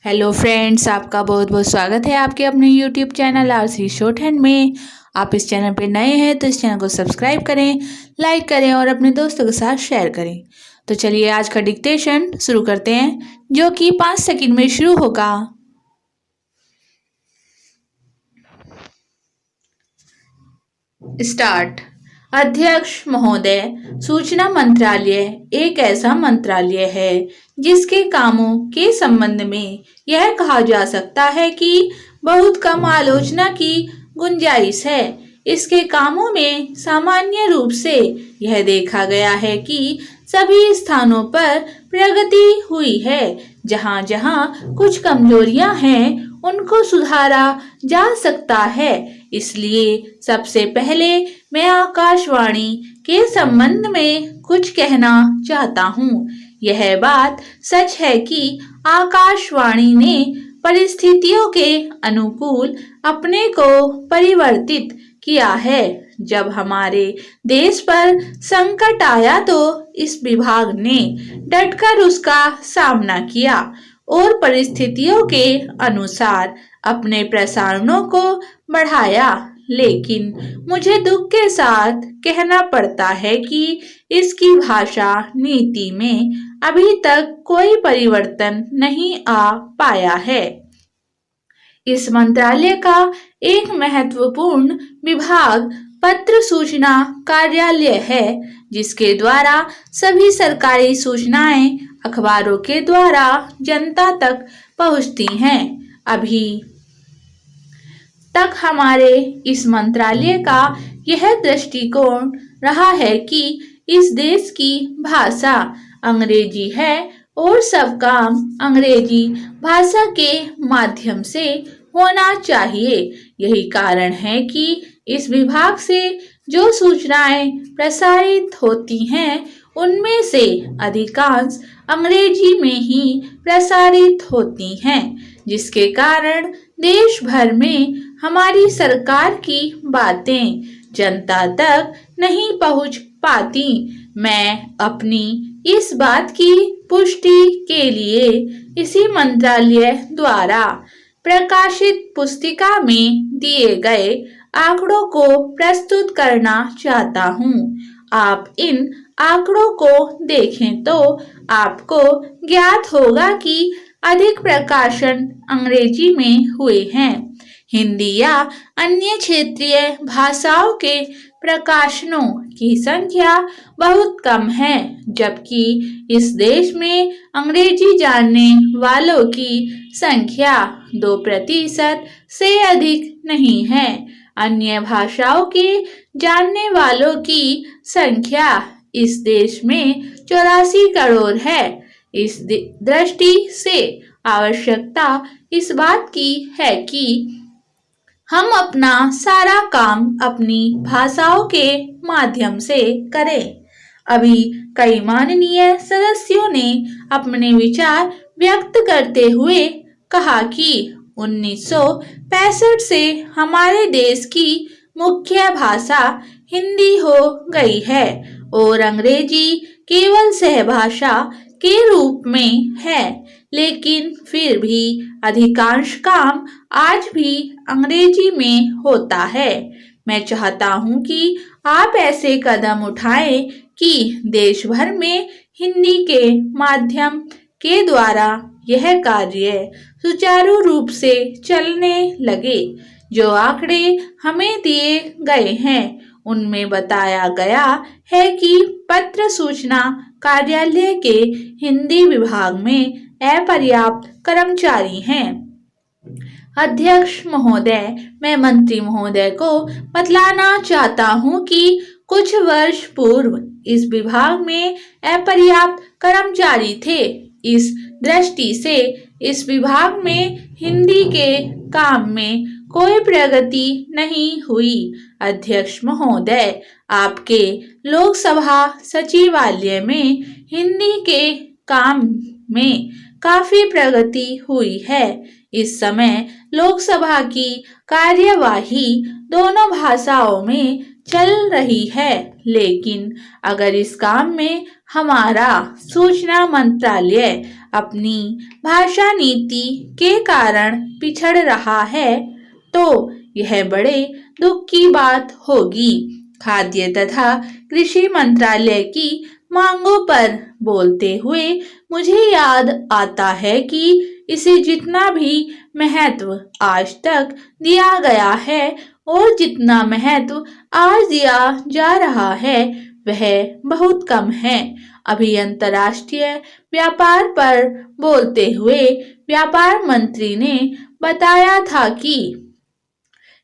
Hello friends, आपका बहुत बहुत स्वागत है आपके अपने यूट्यूब चैनल आरसी शॉर्टहैंड में। आप इस चैनल पे नए हैं तो इस चैनल को सब्सक्राइब करें, लाइक करें और अपने दोस्तों के साथ शेयर करें। तो चलिए आज का डिक्टेशन शुरू करते हैं, जो कि 5 सेकंड में शुरू होगा। स्टार्ट। अध्यक्ष महोदय, सूचना मंत्रालय एक ऐसा मंत्रालय है जिसके कामों के संबंध में यह कहा जा सकता है कि बहुत कम आलोचना की गुंजाइश है। इसके कामों में सामान्य रूप से यह देखा गया है कि सभी स्थानों पर प्रगति हुई है। जहां जहां कुछ कमजोरियां हैं उनको सुधारा जा सकता है। इसलिए सबसे पहले मैं आकाशवाणी के संबंध में कुछ कहना चाहता हूँ। यह बात सच है कि आकाशवाणी ने परिस्थितियों के अनुकूल अपने को परिवर्तित किया है। जब हमारे देश पर संकट आया तो इस विभाग ने डटकर उसका सामना किया और परिस्थितियों के अनुसार अपने प्रसारणों को बढ़ाया। लेकिन मुझे दुख के साथ कहना पड़ता है कि इसकी भाषा नीति में अभी तक कोई परिवर्तन नहीं आ पाया है। इस मंत्रालय का एक महत्वपूर्ण विभाग पत्र सूचना कार्यालय है, जिसके द्वारा सभी सरकारी सूचनाएं अखबारों के द्वारा जनता तक पहुंचती हैं। अभी तक हमारे इस मंत्रालय का यह दृष्टिकोण रहा है कि इस देश की भाषा अंग्रेजी है और सब काम अंग्रेजी भाषा के माध्यम से होना चाहिए। यही कारण है कि इस विभाग से जो सूचनाएं प्रसारित होती हैं उनमें से अधिकांश अंग्रेजी में ही प्रसारित होती हैं, जिसके कारण देश भर में हमारी सरकार की बातें जनता तक नहीं पहुंच पाती। मैं अपनी इस बात की पुष्टि के लिए इसी मंत्रालय द्वारा प्रकाशित पुस्तिका में दिए गए आंकड़ों को प्रस्तुत करना चाहता हूँ। आप इन आंकड़ों को देखें तो आपको ज्ञात होगा कि अधिक प्रकाशन अंग्रेजी में हुए हैं। हिंदी या अन्य क्षेत्रीय भाषाओं के प्रकाशनों की संख्या बहुत कम है, जबकि इस देश में अंग्रेजी जानने वालों की संख्या 2% से अधिक नहीं है। अन्य भाषाओं के जानने वालों की संख्या इस देश में 84 करोड़ है। इस दृष्टि से आवश्यकता इस बात की है कि हम अपना सारा काम अपनी भाषाओं के माध्यम से करें। अभी कई माननीय सदस्यों ने अपने विचार व्यक्त करते हुए कहा कि 1965 से हमारे देश की मुख्य भाषा हिंदी हो गई है और अंग्रेजी केवल सहभाषा के रूप में है। लेकिन फिर भी अधिकांश काम आज भी अंग्रेजी में होता है। मैं चाहता हूं कि आप ऐसे कदम उठाएं कि देश भर में हिंदी के माध्यम के द्वारा यह कार्य सुचारू रूप से चलने लगे। जो आंकड़े हमें दिए गए हैं उनमें बताया गया है कि पत्र सूचना कार्यालय के हिंदी विभाग में अपर्याप्त कर्मचारी हैं। अध्यक्ष महोदय, मैं मंत्री महोदय को बतलाना चाहता हूं कि कुछ वर्ष पूर्व इस विभाग में अपर्याप्त कर्मचारी थे। इस दृष्टि से इस विभाग में हिंदी के काम में कोई प्रगति नहीं हुई। अध्यक्ष महोदय, आपके लोकसभा सचिवालय में हिंदी के काम में काफी प्रगति हुई है। इस समय लोकसभा की कार्यवाही दोनों भाषाओं में चल रही है, लेकिन अगर इस काम में हमारा सूचना मंत्रालय अपनी भाषा नीति के कारण पिछड़ रहा है तो यह बड़े दुख की बात होगी। खाद्य तथा कृषि मंत्रालय की मांगों पर बोलते हुए मुझे याद आता है कि इसे जितना भी महत्व आज तक दिया गया है और जितना महत्व आज दिया जा रहा है वह बहुत कम है। अभी अंतर्राष्ट्रीय व्यापार पर बोलते हुए व्यापार मंत्री ने बताया था कि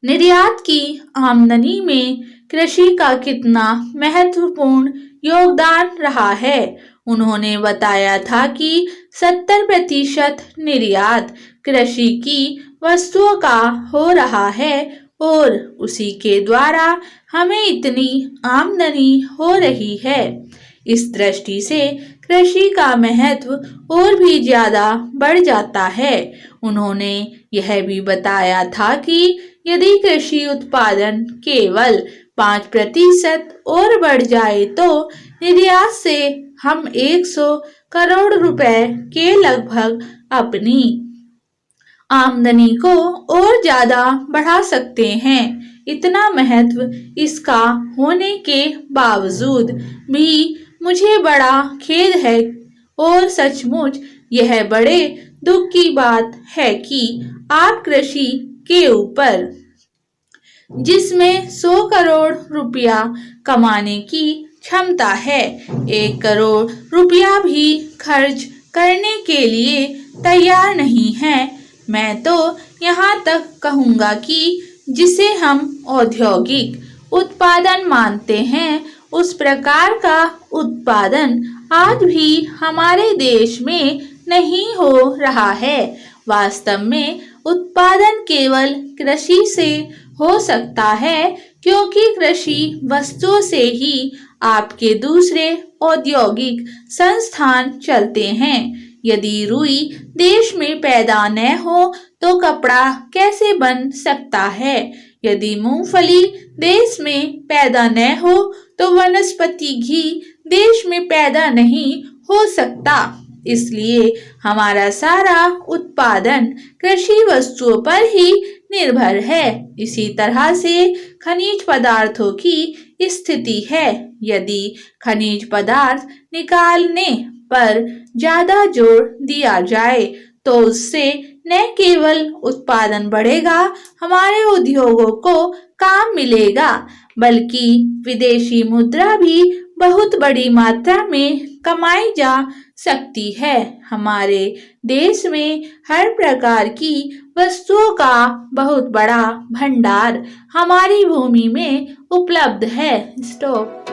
निर्यात की आमदनी में कृषि का कितना महत्वपूर्ण योगदान रहा है। उन्होंने बताया था कि 70% निर्यात कृषि की वस्तुओं का हो रहा है और उसी के द्वारा हमें इतनी आमदनी हो रही है। इस दृष्टि से कृषि का महत्व और भी ज्यादा बढ़ जाता है। उन्होंने यह भी बताया था कि यदि कृषि उत्पादन केवल 5% और बढ़ जाए तो निर्यात से हम 100 करोड़ रुपए के लगभग अपनी आमदनी को और ज्यादा बढ़ा सकते हैं। इतना महत्व इसका होने के बावजूद भी मुझे बड़ा खेद है और सचमुच यह बड़े दुख की बात है कि आप कृषि के ऊपर जिसमें 100 करोड़ रुपया कमाने की क्षमता है 1 करोड़ रुपया भी खर्च करने के लिए तैयार नहीं है। मैं तो यहाँ तक कहूँगा कि जिसे हम औद्योगिक उत्पादन मानते हैं उस प्रकार का उत्पादन आज भी हमारे देश में नहीं हो रहा है। वास्तव में उत्पादन केवल कृषि से हो सकता है क्योंकि कृषि वस्तुओं से ही आपके दूसरे औद्योगिक संस्थान चलते हैं। यदि रुई देश में पैदा न हो तो कपड़ा कैसे बन सकता है। यदि मूंगफली देश में पैदा न हो तो वनस्पति घी देश में पैदा नहीं हो सकता। इसलिए हमारा सारा उत्पादन कृषि वस्तुओं पर ही निर्भर है। इसी तरह से खनिज पदार्थों की स्थिति है। यदि खनिज पदार्थ निकालने पर ज्यादा जोर दिया जाए तो उससे न केवल उत्पादन बढ़ेगा, हमारे उद्योगों को काम मिलेगा, बल्कि विदेशी मुद्रा भी बहुत बड़ी मात्रा में कमाई जा सकती है। हमारे देश में हर प्रकार की वस्तुओं का बहुत बड़ा भंडार हमारी भूमि में उपलब्ध है। स्टॉप।